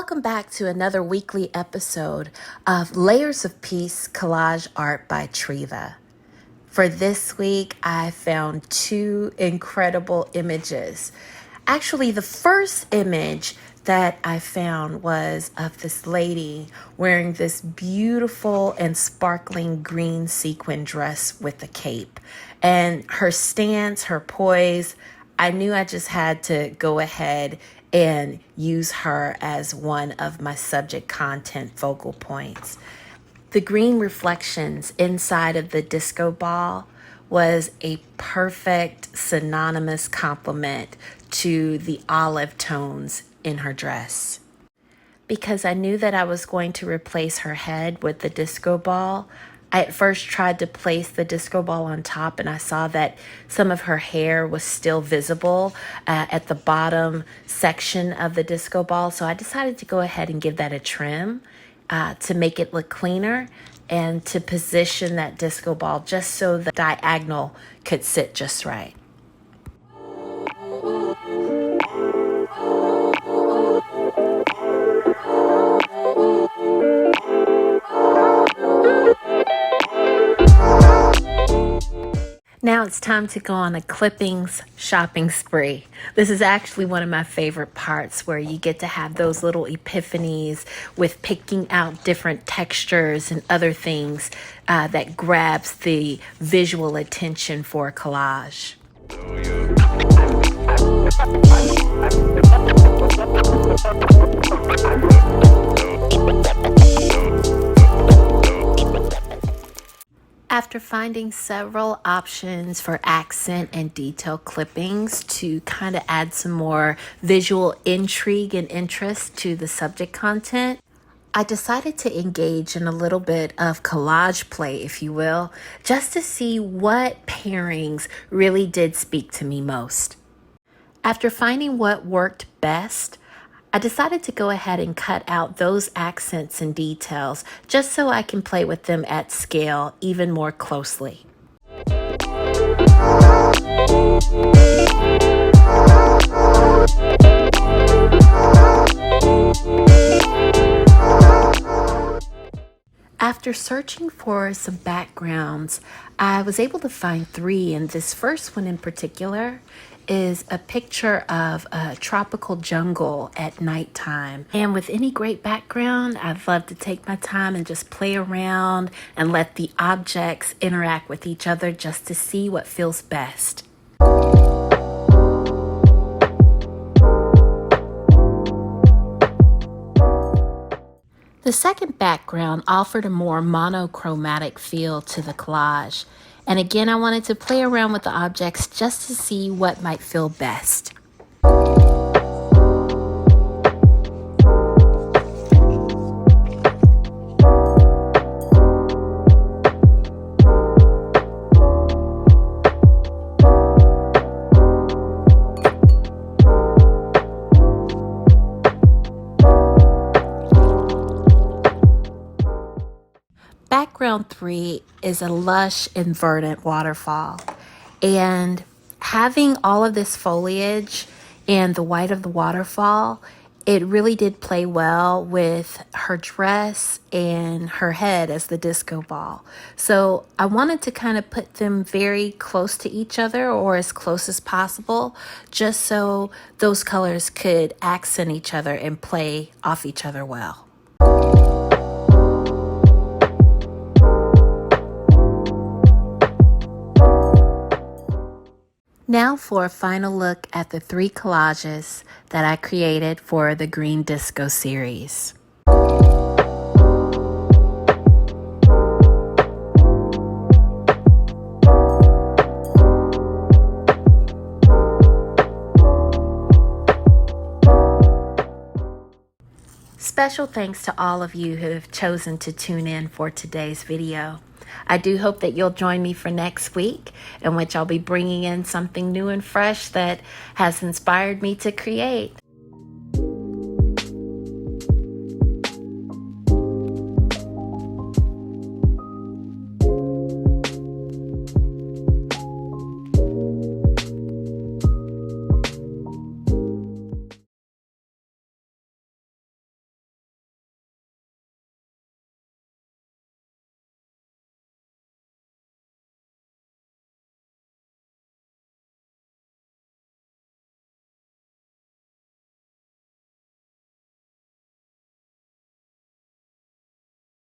Welcome back to another weekly episode of Layers of Peace Collage Art by Treva. For this week, I found two incredible images. Actually, the first image that I found was of this lady wearing this beautiful and sparkling green sequin dress with a cape. And her stance, her poise, I knew I just had to go ahead and use her as one of my subject content focal points. The green reflections inside of the disco ball was a perfect synonymous complement to the olive tones in her dress. Because I knew that I was going to replace her head with the disco ball, I at first tried to place the disco ball on top, and I saw that some of her hair was still visible at the bottom section of the disco ball. So I decided to go ahead and give that a trim to make it look cleaner and to position that disco ball just so the diagonal could sit just right. Now it's time to go on a clippings shopping spree. This is actually one of my favorite parts, where you get to have those little epiphanies with picking out different textures and other things that grabs the visual attention for a collage. After finding several options for accent and detail clippings to kind of add some more visual intrigue and interest to the subject content, I decided to engage in a little bit of collage play, if you will, just to see what pairings really did speak to me most. After finding what worked best, I decided to go ahead and cut out those accents and details just so I can play with them at scale even more closely. After searching for some backgrounds, I was able to find three, and this first one in particular is a picture of a tropical jungle at nighttime. And with any great background, I'd love to take my time and just play around and let the objects interact with each other just to see what feels best. The second background offered a more monochromatic feel to the collage. And again, I wanted to play around with the objects just to see what might feel best. Background 3 is a lush and verdant waterfall, and having all of this foliage and the white of the waterfall, it really did play well with her dress and her head as the disco ball. So I wanted to kind of put them very close to each other, or as close as possible, just so those colors could accent each other and play off each other well. Now for a final look at the 3 collages that I created for the Green Disco series. Special thanks to all of you who have chosen to tune in for today's video. I do hope that you'll join me for next week, in which I'll be bringing in something new and fresh that has inspired me to create.